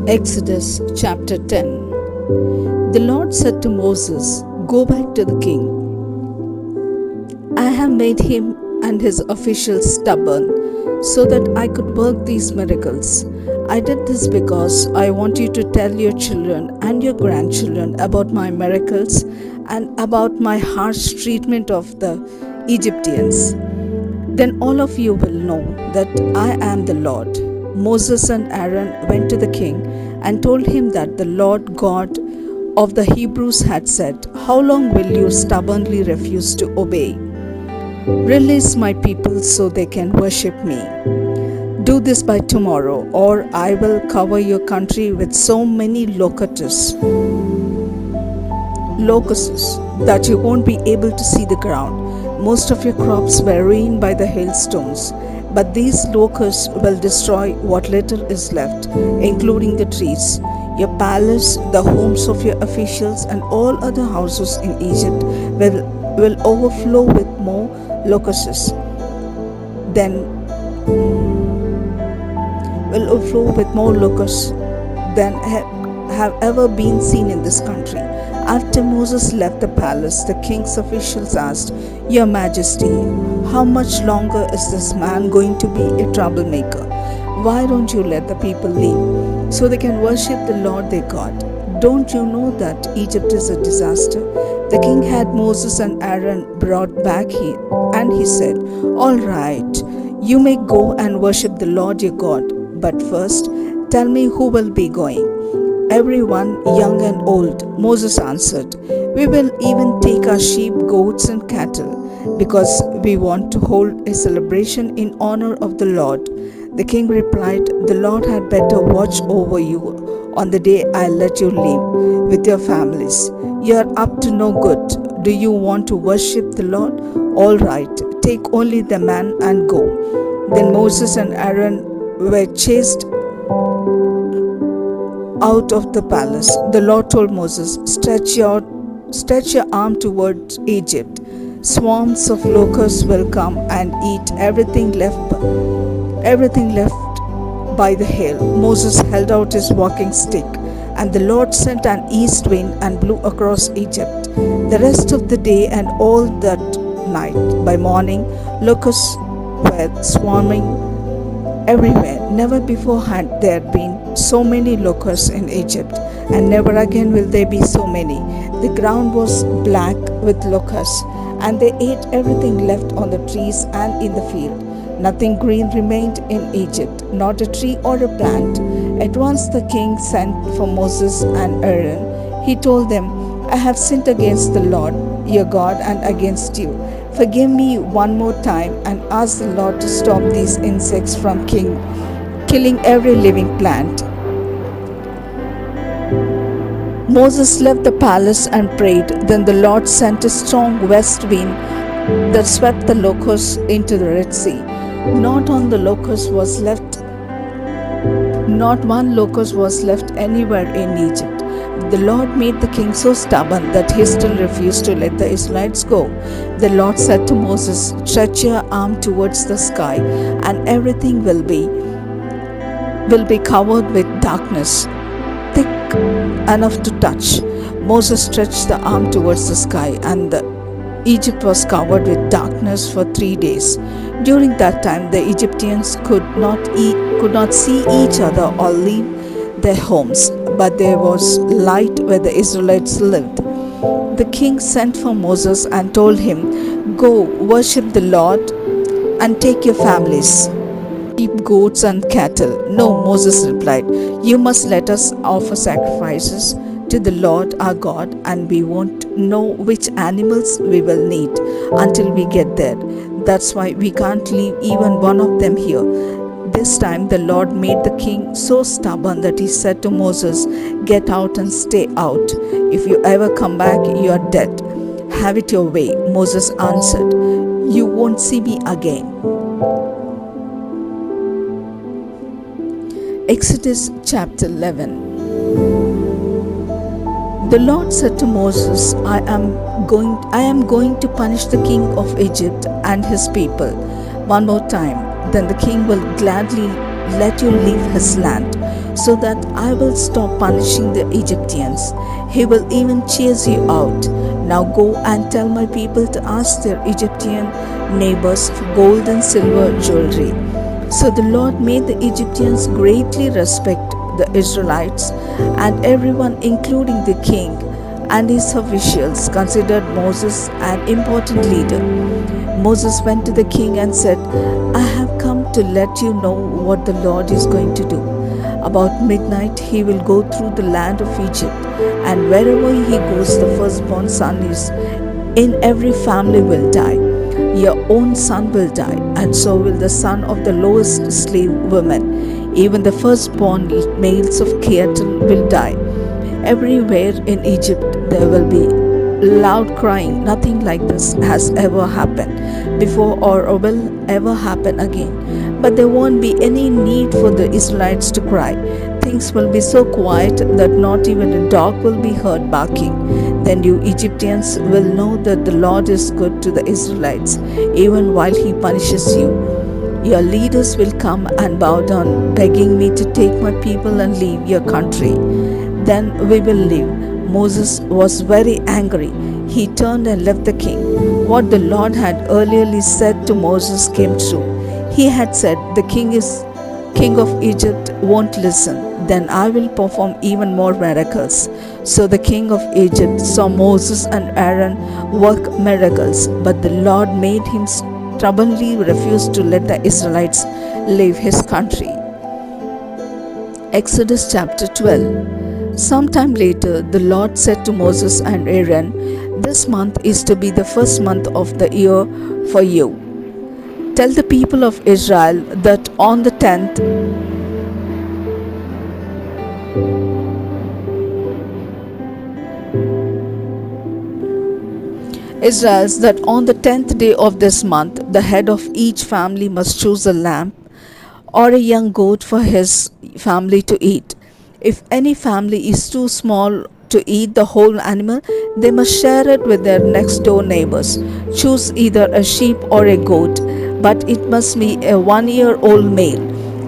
Exodus chapter 10. The Lord said to Moses, "Go back to the king. I have made him and his officials stubborn so that I could work these miracles. I did this because I want you to tell your children and your grandchildren about my miracles and about my harsh treatment of the Egyptians. Then all of you will know that I am the Lord." Moses and Aaron went to the king and told him that the Lord God of the Hebrews had said, "How long will you stubbornly refuse to obey? Release my people so they can worship me. Do this by tomorrow, or I will cover your country with so many locusts that you won't be able to see the ground. Most of your crops were ruined by the hailstones, but these locusts will destroy what little is left, including the trees. Your palace, the homes of your officials, and all other houses in Egypt will overflow with more locusts than will overflow with more locusts than have ever been seen in this country." After Moses left the palace, the king's officials asked, "Your Majesty, how much longer is this man going to be a troublemaker? Why don't you let the people leave so they can worship the Lord their God? Don't you know that Egypt is a disaster?" The king had Moses and Aaron brought back and he said, "All right, you may go and worship the Lord your God. But first, tell me who will be going." "Everyone, young and old," Moses answered. "We will even take our sheep, goats, and cattle, because we want to hold a celebration in honor of the Lord." The king replied, "The Lord had better watch over you on the day I let you leave with your families. You are up to no good. Do you want to worship the Lord? All right, take only the man and go." Then Moses and Aaron were chased out of the palace. The Lord told Moses, Stretch your arm towards Egypt. Swarms of locusts will come and eat everything left by the hail." Moses held out his walking stick, and the Lord sent an east wind and blew across Egypt the rest of the day and all that night. By morning, locusts were swarming everywhere. Never before had there been so many locusts in Egypt, and never again will there be so many. The ground was black with locusts, and they ate everything left on the trees and in the field. Nothing green remained in Egypt, not a tree or a plant. At once the king sent for Moses and Aaron. He told them, "I have sinned against the Lord your God and against you. Forgive me one more time and ask the Lord to stop these insects from killing every living plant." Moses left the palace and prayed. Then the Lord sent a strong west wind that swept the locusts into the Red Sea. Not one locust was left anywhere in Egypt. The Lord made the king so stubborn that he still refused to let the Israelites go. The Lord said to Moses, "Stretch your arm towards the sky, and everything will be covered with darkness, thick enough to touch." Moses stretched the arm towards the sky, and Egypt was covered with darkness for 3 days. During that time, the Egyptians could not see each other or leave their homes, but there was light where the Israelites lived. The king sent for Moses and told him, "Go worship the Lord and take your families, sheep, goats, and cattle." "No," Moses replied. "You must let us offer sacrifices to the Lord our God, and we won't know which animals we will need until we get there. That's why we can't leave even one of them here." This time the Lord made the king so stubborn that he said to Moses, "Get out and stay out. If you ever come back, you are dead." "Have it your way," Moses answered. "You won't see me again." Exodus chapter 11. The Lord said to Moses, I am going to punish the king of Egypt and his people one more time. Then the king will gladly let you leave his land, so that I will stop punishing the Egyptians. He will even chase you out. Now go and tell my people to ask their Egyptian neighbors for gold and silver jewelry." So the Lord made the Egyptians greatly respect the Israelites, and everyone, including the king and his officials, considered Moses an important leader. Moses went to the king and said, "I have come to let you know what the Lord is going to do. About midnight he will go through the land of Egypt, and wherever he goes, the firstborn son is in every family will die. Your own son will die, and so will the son of the lowest slave woman. Even the firstborn males of cattle will die. Everywhere in Egypt there will be loud crying. Nothing like this has ever happened before or will ever happen again. But there won't be any need for the Israelites to cry. Things will be so quiet that not even a dog will be heard barking. Then you Egyptians will know that the Lord is good to the Israelites, even while he punishes you. Your leaders will come and bow down, begging me to take my people and leave your country. Then we will leave." Moses was very angry. He turned and left the king. What the Lord had earlier said to Moses came true. He had said, "The king of Egypt won't listen. Then I will perform even more miracles." So the king of Egypt saw Moses and Aaron work miracles, but the Lord made him stubbornly refuse to let the Israelites leave his country. Exodus chapter 12. Sometime later, the Lord said to Moses and Aaron, "This month is to be the first month of the year for you. Tell the people of Israel that on the 10th Israel's that on the 10th day of this month, the head of each family must choose a lamb or a young goat for his family to eat. If any family is too small to eat the whole animal, they must share it with their next door neighbors. Choose either a sheep or a goat, but it must be a 1-year-old male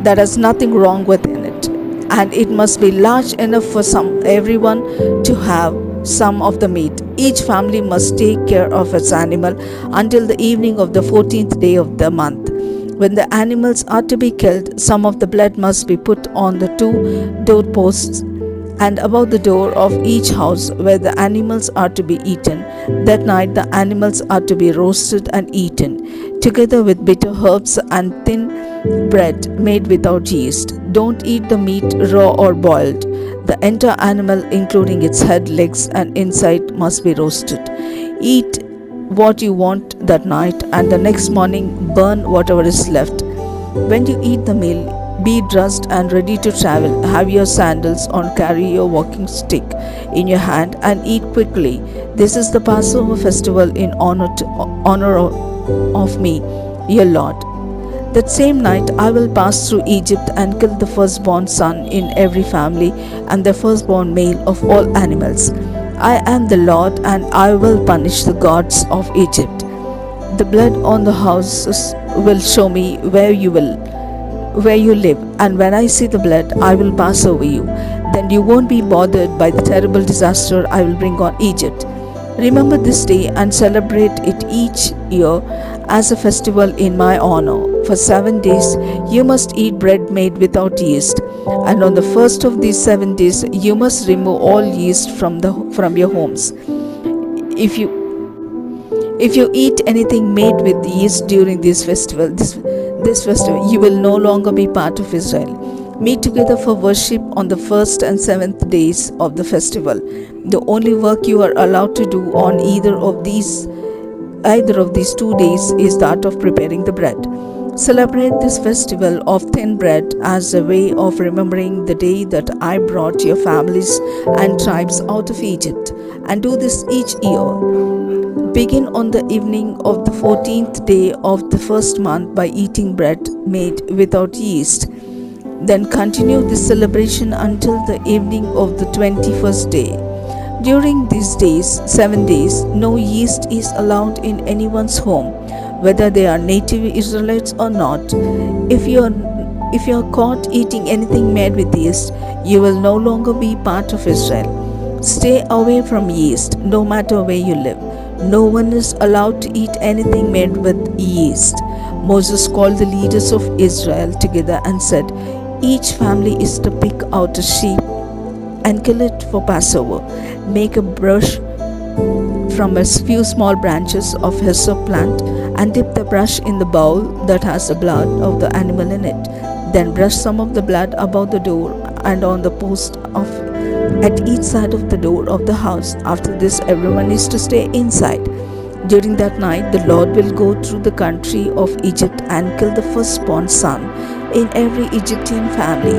that has nothing wrong within it, and it must be large enough for everyone to have some of the meat. Each family must take care of its animal until the evening of the 14th day of the month. When the animals are to be killed, some of the blood must be put on the 2 doorposts and above the door of each house where the animals are to be eaten. That night the animals are to be roasted and eaten, together with bitter herbs and thin bread made without yeast. Don't eat the meat raw or boiled. The entire animal, including its head, legs, and inside, must be roasted. Eat what you want that night, and the next morning burn whatever is left. When you eat the meal, be dressed and ready to travel. Have your sandals on, carry your walking stick in your hand, and eat quickly. This is the Passover festival in honor of me, your Lord. That same night I will pass through Egypt and kill the firstborn son in every family and the firstborn male of all animals. I am the Lord, and I will punish the gods of Egypt. The blood on the houses will show me where you live, and when I see the blood, I will pass over you. Then you won't be bothered by the terrible disaster I will bring on Egypt. Remember this day and celebrate it each year as a festival in my honor. For 7 days you must eat bread made without yeast, and on the first of these 7 days you must remove all yeast from your homes. If you eat anything made with yeast during this festival, you will no longer be part of Israel. Meet together for worship on the first and 7th days of the festival. The only work you are allowed to do on either of these 2 days is that of preparing the bread. Celebrate this festival of thin bread as a way of remembering the day that I brought your families and tribes out of Egypt, and do this each year. Begin on the evening of the 14th day of the first month by eating bread made without yeast. Then continue this celebration until the evening of the 21st day. During these 7 days, no yeast is allowed in anyone's home, whether they are native Israelites or not. If you are If you are caught eating anything made with yeast, you will no longer be part of Israel. Stay away from yeast, no matter where you live. No one is allowed to eat anything made with yeast. Moses called the leaders of Israel together and said, "Each family is to pick out a sheep and kill it for Passover. Make a brush from a few small branches of hyssop plant and dip the brush in the bowl that has the blood of the animal in it. Then brush some of the blood above the door and on the post of at each side of the door of the house. After this, everyone is to stay inside. During that night, the Lord will go through the country of Egypt and kill the firstborn son in every Egyptian family.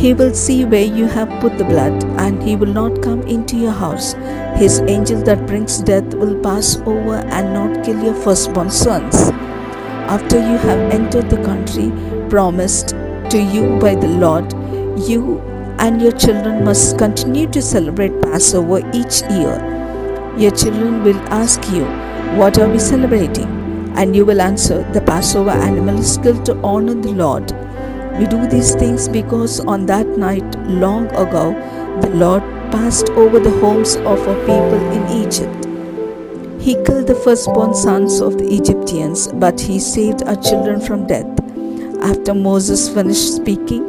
He will see where you have put the blood, and he will not come into your house. His angel that brings death will pass over and not kill your firstborn sons. After you have entered the country promised to you by the Lord, you and your children must continue to celebrate Passover each year. Your children will ask you, "What are we celebrating?" And you will answer, "The Passover animal is killed to honor the Lord." We do these things because on that night long ago, the Lord passed over the homes of our people in Egypt. He killed the firstborn sons of the Egyptians, but he saved our children from death. After Moses finished speaking,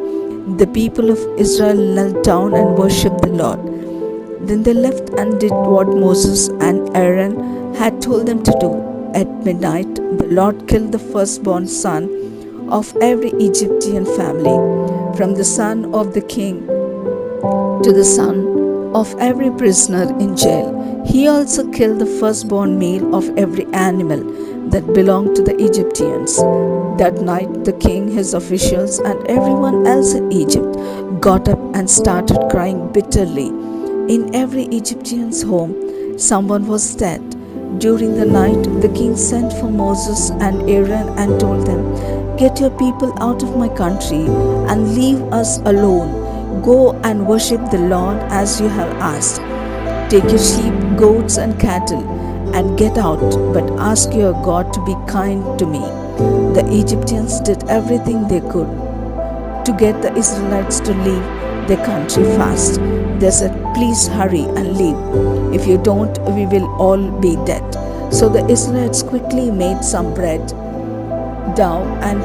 the people of Israel knelt down and worshipped the Lord. Then they left and did what Moses and Aaron had told them to do. At midnight, the Lord killed the firstborn son of every Egyptian family, from the son of the king to the son of every prisoner in jail. He also killed the firstborn male of every animal that belonged to the Egyptians. That night, the king, his officials, and everyone else in Egypt got up and started crying bitterly. In every Egyptian's home, someone was dead. During the night, the king sent for Moses and Aaron and told them, "Get your people out of my country and leave us alone. Go and worship the Lord as you have asked. Take your sheep, goats, and cattle and get out, but ask your God to be kind to me." The Egyptians did everything they could to get the Israelites to leave their country fast. They said, "Please hurry and leave. If you don't, we will all be dead." So the Israelites quickly made some bread dough and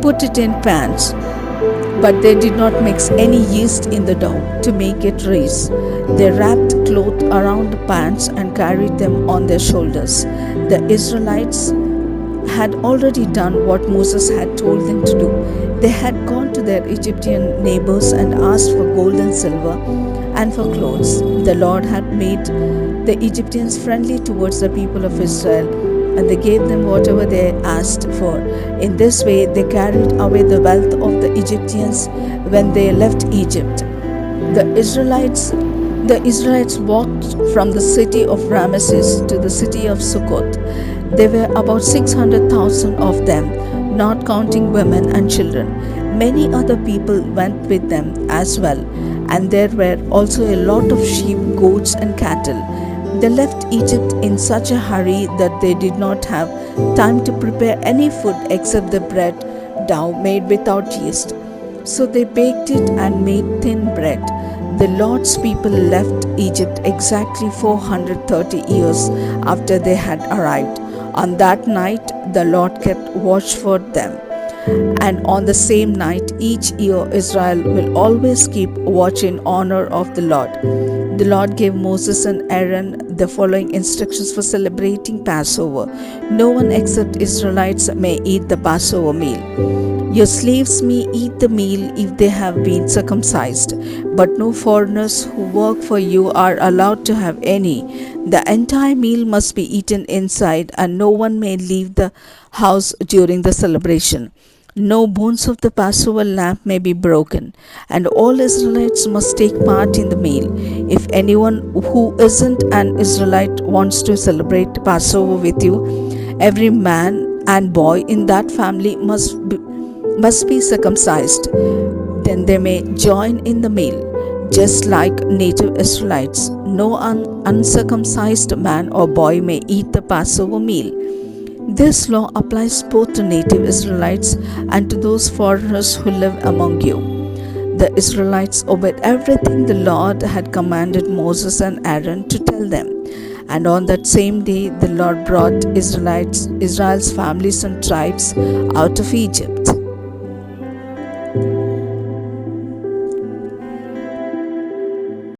put it in pans, but they did not mix any yeast in the dough to make it rise. They wrapped cloth around the pans and carried them on their shoulders. The Israelites had already done what Moses had told them to do. They had gone to their Egyptian neighbors and asked for gold and silver and for clothes. The Lord had made the Egyptians friendly towards the people of Israel, and they gave them whatever they asked for. In this way, they carried away the wealth of the Egyptians when they left Egypt. The Israelites walked from the city of Ramesses to the city of Succoth. There were about 600,000 of them, not counting women and children. Many other people went with them as well, and there were also a lot of sheep, goats, and cattle. They left Egypt in such a hurry that they did not have time to prepare any food except the bread dough made without yeast. So they baked it and made thin bread. The Lord's people left Egypt exactly 430 years after they had arrived. On that night, the Lord kept watch for them. And on the same night each year, Israel will always keep watch in honor of the Lord. The Lord gave Moses and Aaron the following instructions for celebrating Passover. No one except Israelites may eat the Passover meal. Your slaves may eat the meal if they have been circumcised, but no foreigners who work for you are allowed to have any. The entire meal must be eaten inside, and no one may leave the house during the celebration. No bones of the Passover lamb may be broken, and all Israelites must take part in the meal. If anyone who isn't an Israelite wants to celebrate Passover with you, every man and boy in that family must be circumcised. Then they may join in the meal. just like native Israelites. No uncircumcised man or boy may eat the Passover meal. This law applies both to native Israelites and to those foreigners who live among you. The Israelites obeyed everything the Lord had commanded Moses and Aaron to tell them. And on that same day, the Lord brought Israel's families and tribes out of Egypt.